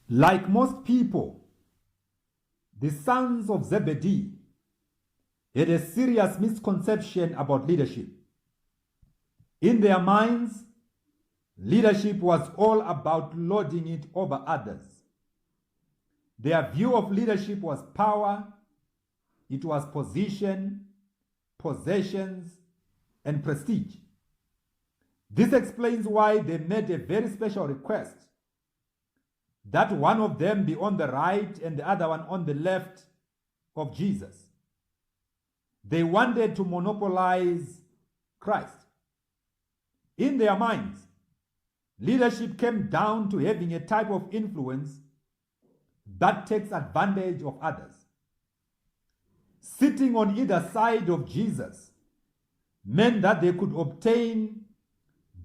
Like most people, the sons of Zebedee had a serious misconception about leadership. In their minds, leadership was all about lording it over others. Their view of leadership was power, it was position, possessions, and prestige. This explains why they made a very special request that one of them be on the right and the other one on the left of Jesus. They wanted to monopolize Christ. In their minds, leadership came down to having a type of influence that takes advantage of others. Sitting on either side of Jesus meant that they could obtain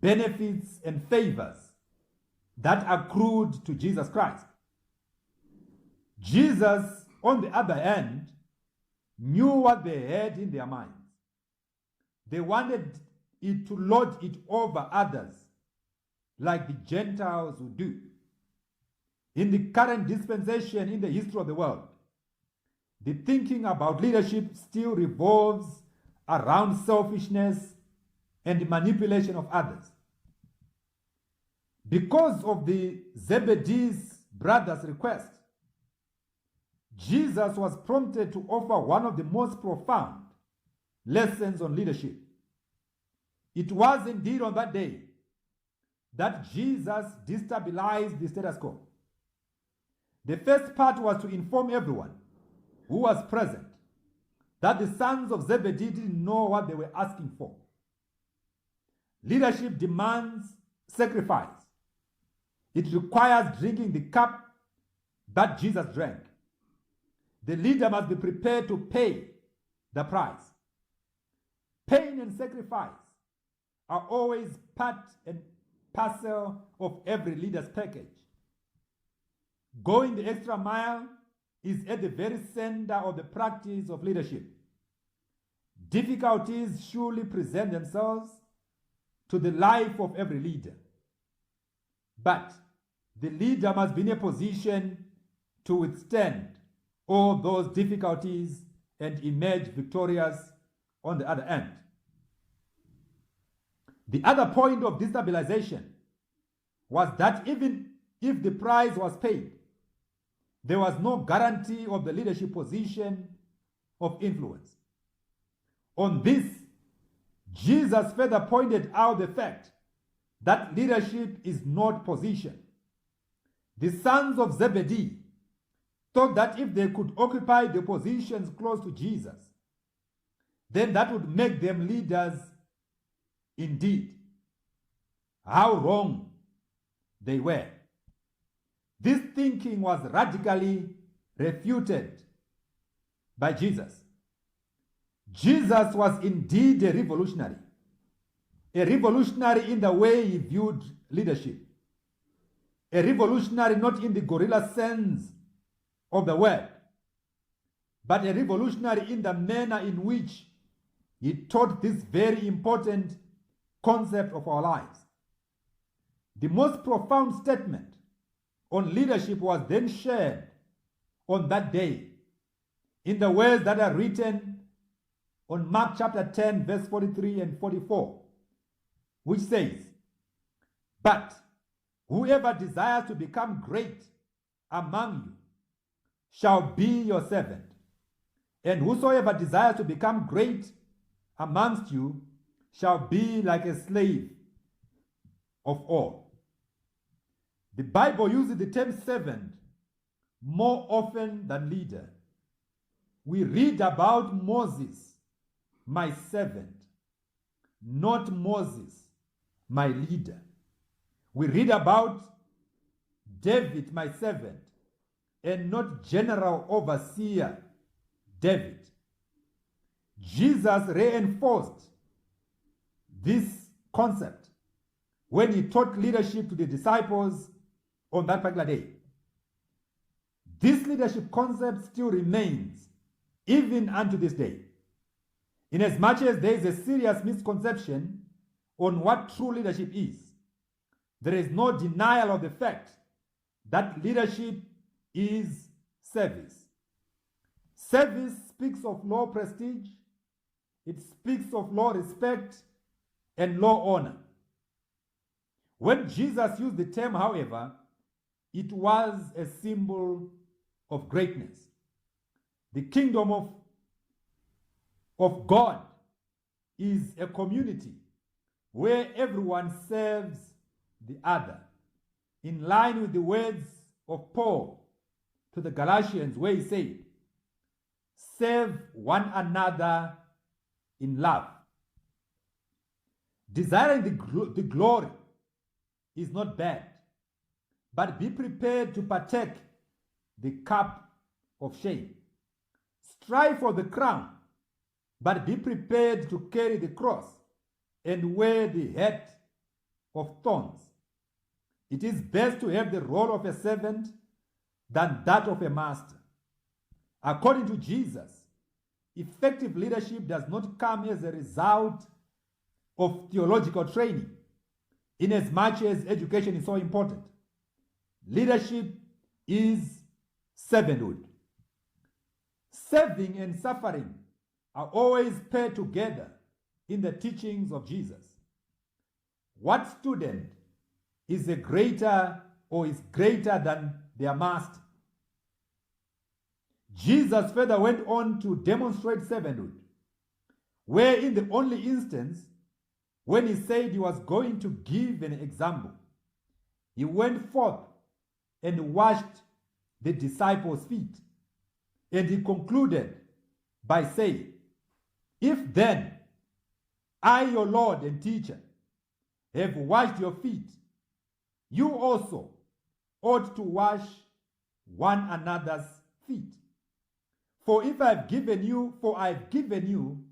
benefits and favors that accrued to Jesus Christ. Jesus, on the other hand, knew what they had in their minds. They wanted it to lord it over others, like the Gentiles would do. In the current dispensation in the history of the world, the thinking about leadership still revolves around selfishness and the manipulation of others. Because of the Zebedee's brothers' request, Jesus was prompted to offer one of the most profound lessons on leadership. It was indeed on that day that Jesus destabilized the status quo. The first part was to inform everyone who was present that the sons of Zebedee didn't know what they were asking for. Leadership demands sacrifice. It requires drinking the cup that Jesus drank. The leader must be prepared to pay the price. Pain and sacrifice are always part and parcel of every leader's package. Going the extra mile is at the very center of the practice of leadership. Difficulties surely present themselves to the life of every leader. But the leader must be in a position to withstand all those difficulties and emerge victorious on the other end. The other point of destabilization was that even if the price was paid, there was no guarantee of the leadership position of influence. On this, Jesus further pointed out the fact that leadership is not position. The sons of Zebedee thought that if they could occupy the positions close to Jesus, then that would make them leaders indeed. How wrong they were. This thinking was radically refuted by Jesus. Jesus was indeed a revolutionary in the way he viewed leadership, a revolutionary not in the guerrilla sense of the word, but a revolutionary in the manner in which he taught this very important concept of our lives. The most profound statement on leadership was then shared on that day in the words that are written on Mark chapter 10, verse 43 and 44, which says, "But whoever desires to become great among you shall be your servant, and whosoever desires to become great amongst you shall be like a slave of all." The Bible uses the term servant more often than leader. We read about Moses, my servant, not Moses, my leader. We read about David, my servant, and not general overseer David. Jesus reinforced this concept when he taught leadership to the disciples on that particular day. This leadership concept still remains even unto this day. Inasmuch as there is a serious misconception on what true leadership is, there is no denial of the fact that leadership is service. Service speaks of low prestige, it speaks of low respect and low honor. When Jesus used the term, however, it was a symbol of greatness. The kingdom of God is a community where everyone serves the other, in line with the words of Paul to the Galatians, where he said, serve one another in love. Desiring the glory is not bad, but be prepared to partake the cup of shame. Strive for the crown, but be prepared to carry the cross and wear the hat of thorns. It is best to have the role of a servant than that of a master. According to Jesus, effective leadership does not come as a result of theological training, inasmuch as education is so important. Leadership is servanthood. Serving and suffering are always paired together in the teachings of Jesus. What student is a greater or is greater than their master? Jesus further went on to demonstrate servanthood, where in the only instance when he said he was going to give an example, he went forth and washed the disciples' feet. And he concluded by saying, if then I, your Lord and teacher, have washed your feet, you also ought to wash one another's feet. For I've given you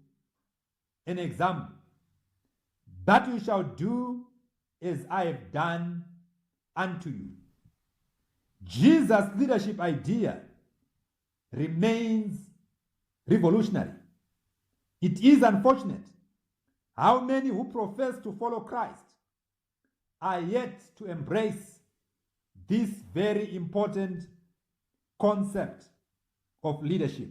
an example, that you shall do as I have done unto you. Jesus' leadership idea remains revolutionary. It is unfortunate how many who profess to follow Christ are yet to embrace this very important concept of leadership.